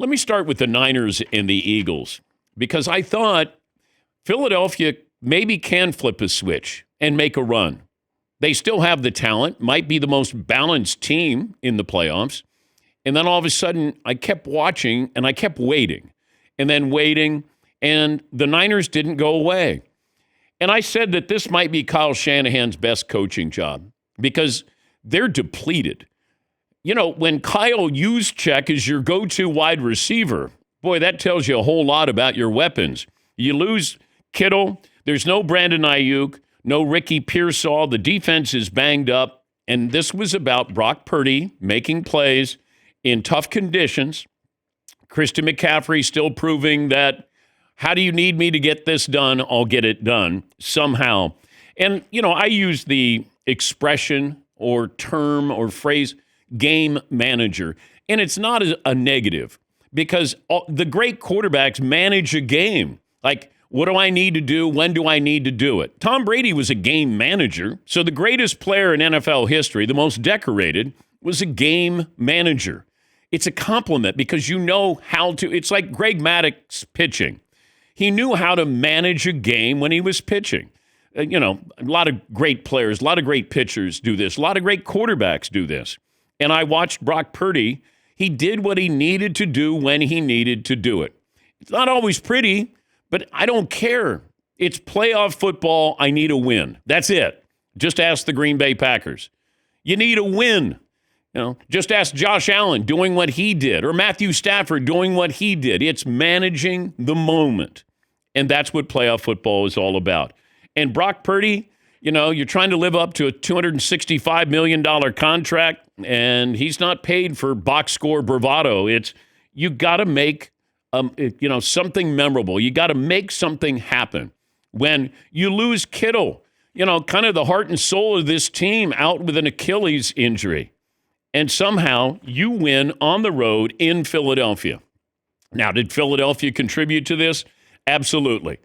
Let me start with the Niners and the Eagles, because I thought Philadelphia maybe can flip a switch and make a run. They still have the talent, might be the most balanced team in the playoffs. And then all of a sudden, I kept watching and I kept waiting and then waiting, and the Niners didn't go away. And I said that this might be Kyle Shanahan's best coaching job because they're depleted. You know, when Kyle Juszczyk is your go-to wide receiver, boy, that tells you a whole lot about your weapons. You lose Kittle, there's no Brandon Ayuk, no Ricky Pearsall. The defense is banged up, and this was about Brock Purdy making plays in tough conditions. Christian McCaffrey still proving that, how do you need me to get this done? I'll get it done somehow. And, you know, I use the expression or term or phrase game manager, and it's not a negative because the great quarterbacks manage a game. Like, what do I need to do? When do I need to do it? Tom Brady was a game manager. So the greatest player in NFL history, the most decorated, was a game manager. It's a compliment because you know how to. It's like Greg Maddox pitching. He knew how to manage a game when he was pitching. You know, a lot of great players, a lot of great pitchers do this. A lot of great quarterbacks do this. And I watched Brock Purdy. He did what he needed to do when he needed to do it. It's not always pretty, but I don't care. It's playoff football. I need a win. That's it. Just ask the Green Bay Packers. You need a win. You know, just ask Josh Allen doing what he did or Matthew Stafford doing what he did. It's managing the moment. And that's what playoff football is all about. And Brock Purdy, you know, you're trying to live up to a $265 million contract, and he's not paid for box score bravado. It's you got to make something memorable. You got to make something happen. When you lose Kittle, you know, kind of the heart and soul of this team out with an Achilles injury, and somehow you win on the road in Philadelphia. Now, did Philadelphia contribute to this? Absolutely.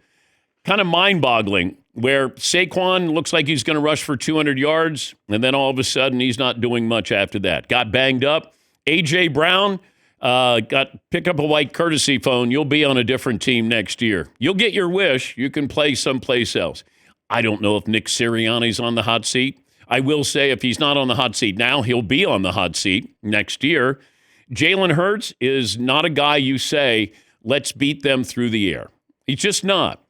Kind of mind-boggling where Saquon looks like he's going to rush for 200 yards, and then all of a sudden he's not doing much after that. Got banged up. A.J. Brown pick up a white courtesy phone. You'll be on a different team next year. You'll get your wish. You can play someplace else. I don't know if Nick Sirianni's on the hot seat. I will say if he's not on the hot seat now, he'll be on the hot seat next year. Jalen Hurts is not a guy you say, let's beat them through the air. He's just not,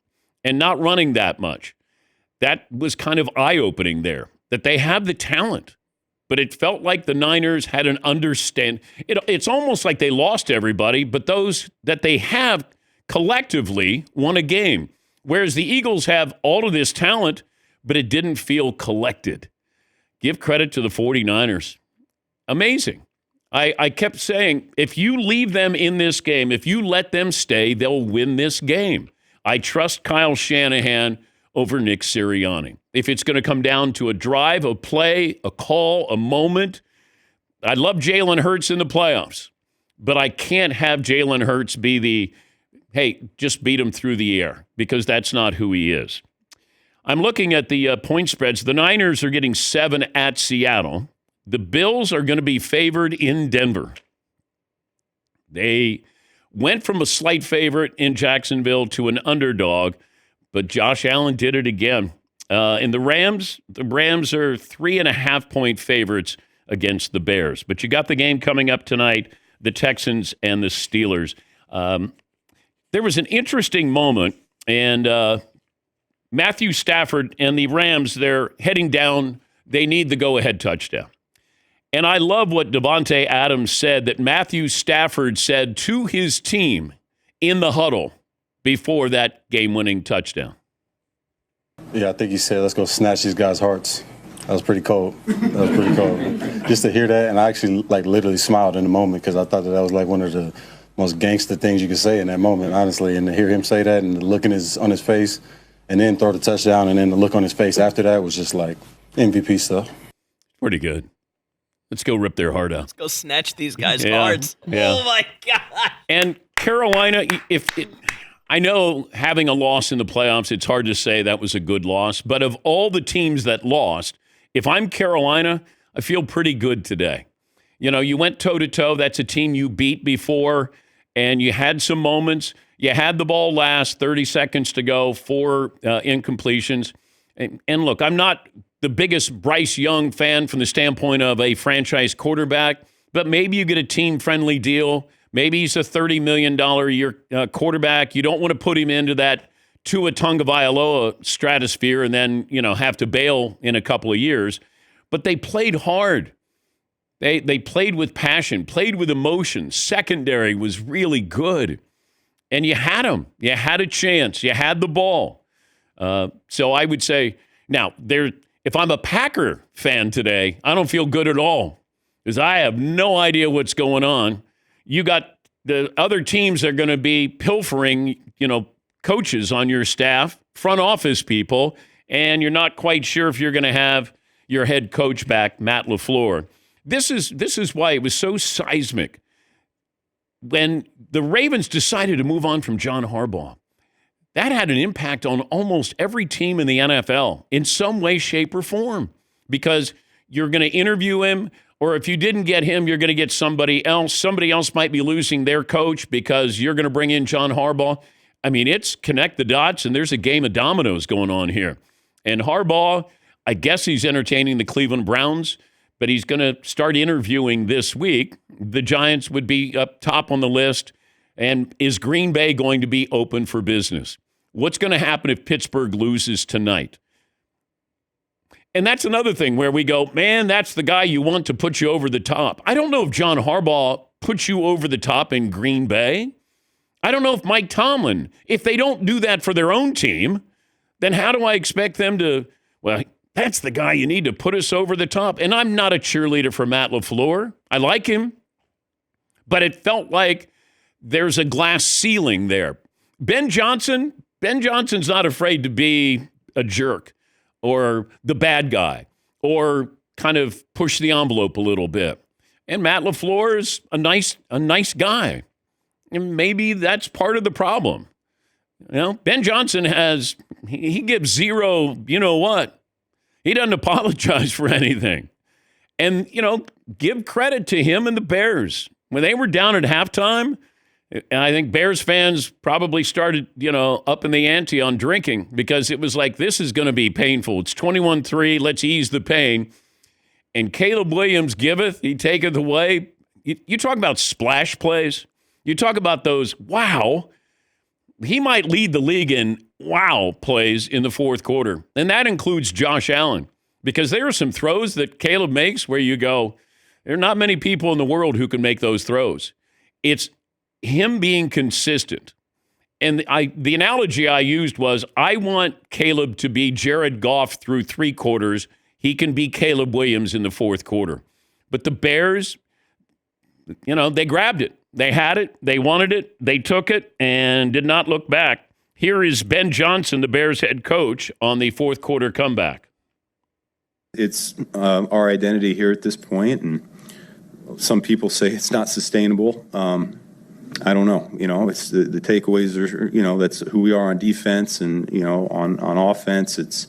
and not running that much. That was kind of eye-opening there, that they have the talent. But it felt like the Niners had an understand. It's almost like they lost everybody, but those that they have collectively won a game. Whereas the Eagles have all of this talent, but it didn't feel collected. Give credit to the 49ers. Amazing. I kept saying, if you leave them in this game, if you let them stay, they'll win this game. I trust Kyle Shanahan over Nick Sirianni. If it's going to come down to a drive, a play, a call, a moment, I love Jalen Hurts in the playoffs, but I can't have Jalen Hurts be the, hey, just beat him through the air, because that's not who he is. I'm looking at the point spreads. The Niners are getting 7 at Seattle. The Bills are going to be favored in Denver. They went from a slight favorite in Jacksonville to an underdog, but Josh Allen did it again. And the Rams are 3.5-point favorites against the Bears. But you got the game coming up tonight, the Texans and the Steelers. There was an interesting moment, and Matthew Stafford and the Rams, they're heading down. They need the go-ahead touchdown. And I love what Davante Adams said, that Matthew Stafford said to his team in the huddle before that game-winning touchdown. Yeah, I think he said, let's go snatch these guys' hearts. That was pretty cold. Just to hear that, and I actually literally smiled in the moment because I thought that was like one of the most gangster things you could say in that moment, honestly. And to hear him say that and the look on his face and then throw the touchdown and then the look on his face after that was just like MVP stuff. Pretty good. Let's go rip their heart out. Let's go snatch these guys' hearts. Yeah. Oh, my God. And Carolina, I know having a loss in the playoffs, it's hard to say that was a good loss. But of all the teams that lost, if I'm Carolina, I feel pretty good today. You know, you went toe-to-toe. That's a team you beat before. and you had some moments. You had the ball last, 30 seconds to go, 4 incompletions. And look, I'm not the biggest Bryce Young fan from the standpoint of a franchise quarterback, but maybe you get a team-friendly deal. Maybe he's a $30 million a year quarterback. You don't want to put him into that Tua Tagovailoa stratosphere and then, have to bail in a couple of years. But they played hard. They played with passion, played with emotion. Secondary was really good. And you had them. You had a chance. You had the ball. So I would say, now, if I'm a Packer fan today, I don't feel good at all because I have no idea what's going on. You got the other teams that are going to be pilfering, coaches on your staff, front office people, and you're not quite sure if you're going to have your head coach back, Matt LaFleur. This is why it was so seismic when the Ravens decided to move on from John Harbaugh. That had an impact on almost every team in the NFL in some way, shape, or form because you're going to interview him, or if you didn't get him, you're going to get somebody else. Somebody else might be losing their coach because you're going to bring in John Harbaugh. I mean, it's connect the dots, and there's a game of dominoes going on here. And Harbaugh, I guess he's entertaining the Cleveland Browns, but he's going to start interviewing this week. The Giants would be up top on the list. And is Green Bay going to be open for business? What's going to happen if Pittsburgh loses tonight? And that's another thing where we go, man, that's the guy you want to put you over the top. I don't know if John Harbaugh puts you over the top in Green Bay. I don't know if Mike Tomlin, if they don't do that for their own team, then how do I expect them to, well, that's the guy you need to put us over the top. And I'm not a cheerleader for Matt LaFleur. I like him. But it felt like there's a glass ceiling there. Ben Johnson's not afraid to be a jerk or the bad guy or kind of push the envelope a little bit. And Matt LaFleur is a nice guy. And maybe that's part of the problem. Ben Johnson he gives zero, what? He doesn't apologize for anything. And, give credit to him and the Bears. When they were down at halftime, I think Bears fans probably started, up in the ante on drinking because it was like, this is going to be painful. It's 21-3. Let's ease the pain. And Caleb Williams giveth, he taketh away. You talk about splash plays. You talk about those, wow. He might lead the league in wow plays in the fourth quarter. And that includes Josh Allen because there are some throws that Caleb makes where you go, there are not many people in the world who can make those throws. It's him being consistent. And the analogy I used was, I want Caleb to be Jared Goff through 3 quarters. He can be Caleb Williams in the fourth quarter. But the Bears, they grabbed it. They had it. They wanted it. They took it and did not look back. Here is Ben Johnson, the Bears head coach, on the fourth quarter comeback. It's our identity here at this point, and some people say it's not sustainable. I don't know. It's the takeaways are, that's who we are on defense, and, on offense, it's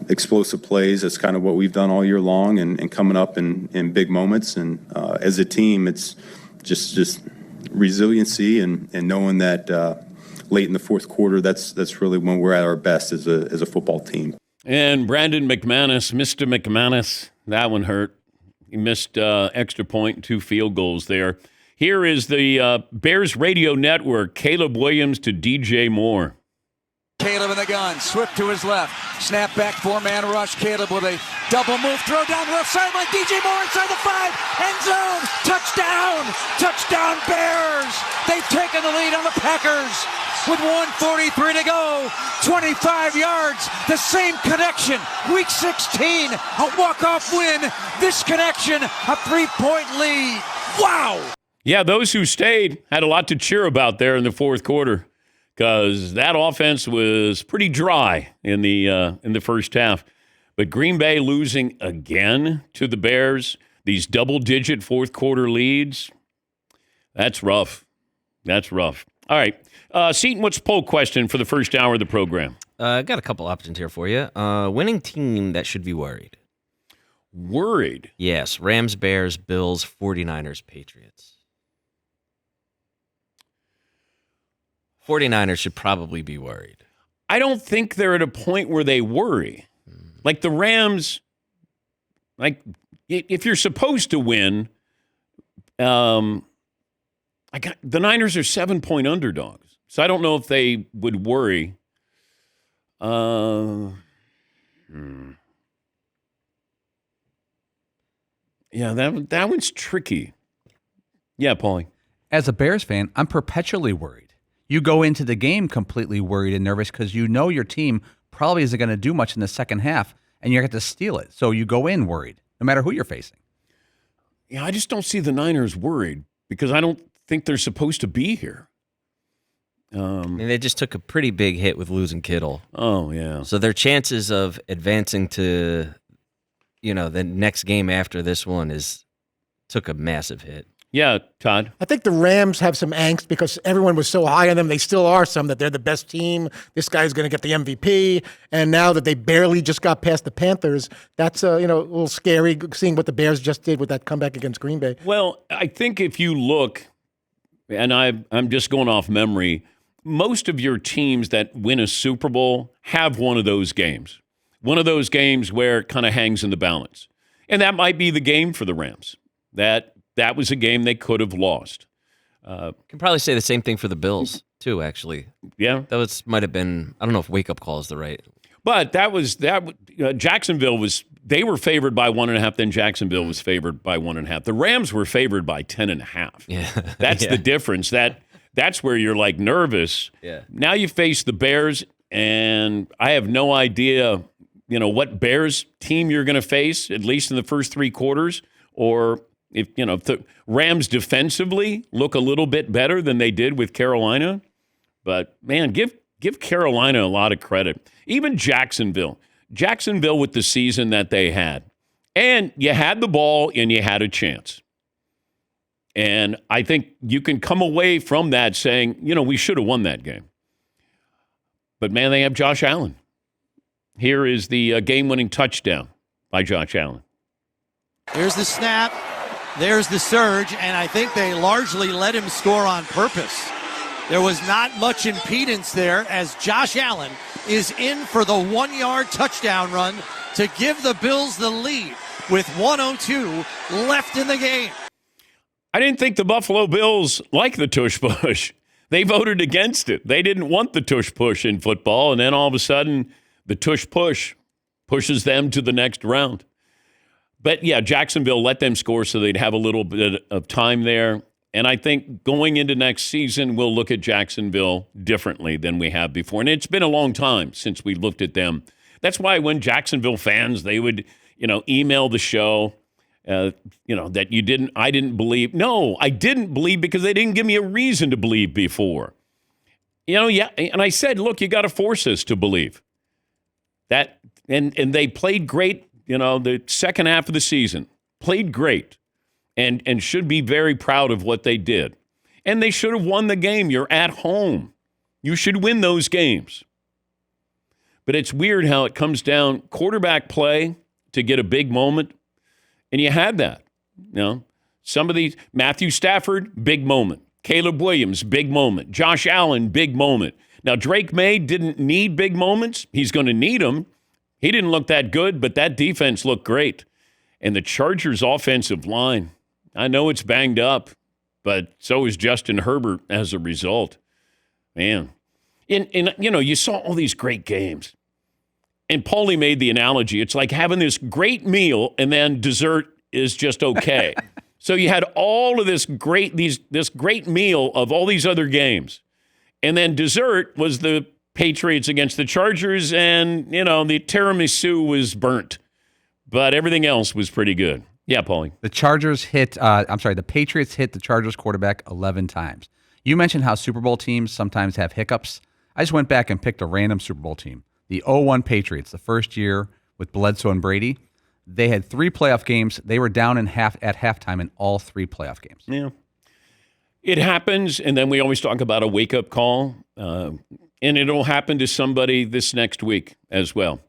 explosive plays. That's kind of what we've done all year long, and coming up in big moments. And as a team, it's just resiliency and knowing that late in the fourth quarter, that's really when we're at our best as a football team. And Brandon McManus, Mr. McManus, that one hurt. He missed extra point, 2 field goals there. Here is the Bears radio network, Caleb Williams to DJ Moore. Caleb in the gun, Swift to his left, snap back, 4-man rush, Caleb with a double move, throw down the left sideline, DJ Moore inside the 5, end zone, touchdown Bears! They've taken the lead on the Packers with 1:43 to go, 25 yards, the same connection, week 16, a walk-off win, this connection, a 3-point lead, wow! Yeah, those who stayed had a lot to cheer about there in the fourth quarter, because that offense was pretty dry in the first half. But Green Bay losing again to the Bears, these double-digit fourth-quarter leads, that's rough. That's rough. All right. Seton, what's the poll question for the first hour of the program? I got a couple options here for you. Winning team that should be worried. Worried? Yes. Rams, Bears, Bills, 49ers, Patriots. 49ers should probably be worried. I don't think they're at a point where they worry. Like the Rams, like if you're supposed to win, the Niners are 7-point underdogs. So I don't know if they would worry. Yeah, that one's tricky. Yeah, Paulie. As a Bears fan, I'm perpetually worried. You go into the game completely worried and nervous because you know your team probably isn't going to do much in the second half, and you're going to steal it. So you go in worried, no matter who you're facing. Yeah, I just don't see the Niners worried because I don't think they're supposed to be here. And they just took a pretty big hit with losing Kittle. Oh, yeah. So their chances of advancing to, the next game after this one took a massive hit. Yeah, Todd. I think the Rams have some angst because everyone was so high on them. They still are some that they're the best team. This guy's going to get the MVP. And now that they barely just got past the Panthers, that's a little scary seeing what the Bears just did with that comeback against Green Bay. Well, I think if you look, and I'm just going off memory, most of your teams that win a Super Bowl have one of those games. One of those games where it kind of hangs in the balance. And that might be the game for the Rams. That was a game they could have lost. Can probably say the same thing for the Bills, too, actually. Yeah. That might have been, I don't know if wake-up call is the right. But Jacksonville they were favored by 1.5, then Jacksonville was favored by 1.5. The Rams were favored by 10.5. Yeah. That's the difference. That's where you're like nervous. Yeah. Now you face the Bears, and I have no idea, what Bears team you're going to face, at least in the first 3 quarters, or if the Rams defensively look a little bit better than they did with Carolina. But man, give Carolina a lot of credit. Even Jacksonville with the season that they had. And you had the ball and you had a chance. And I think you can come away from that saying, we should have won that game. But man, they have Josh Allen. Here is the game-winning touchdown by Josh Allen. Here's the snap. There's the surge, and I think they largely let him score on purpose. There was not much impedance there as Josh Allen is in for the 1-yard touchdown run to give the Bills the lead with 1:02 left in the game. I didn't think the Buffalo Bills liked the tush push. They voted against it. They didn't want the tush push in football, and then all of a sudden the tush push pushes them to the next round. But, yeah, Jacksonville let them score so they'd have a little bit of time there. And I think going into next season, we'll look at Jacksonville differently than we have before. And it's been a long time since we looked at them. That's why when Jacksonville fans, they would, email the show, that I didn't believe. No, I didn't believe because they didn't give me a reason to believe before. And I said, look, you got to force us to believe. That and they played great. The second half of the season, played great and should be very proud of what they did. And they should have won the game. You're at home. You should win those games. But it's weird how it comes down quarterback play to get a big moment. And you had that. Some of these, Matthew Stafford, big moment. Caleb Williams, big moment. Josh Allen, big moment. Now, Drake May didn't need big moments. He's going to need them. He didn't look that good, but that defense looked great. And the Chargers' offensive line, I know it's banged up, but so is Justin Herbert as a result. Man. And you saw all these great games. And Paulie made the analogy. It's like having this great meal and then dessert is just okay. So you had all of this great meal of all these other games. And then dessert was the Patriots against the Chargers, and, the tiramisu was burnt. But everything else was pretty good. Yeah, Paulie. The Patriots hit the Chargers quarterback 11 times. You mentioned how Super Bowl teams sometimes have hiccups. I just went back and picked a random Super Bowl team. The 0-1 Patriots, the first year with Bledsoe and Brady. They had 3 playoff games. They were down at halftime in all 3 playoff games. Yeah. It happens, and then we always talk about a wake-up call. And it'll happen to somebody this next week as well.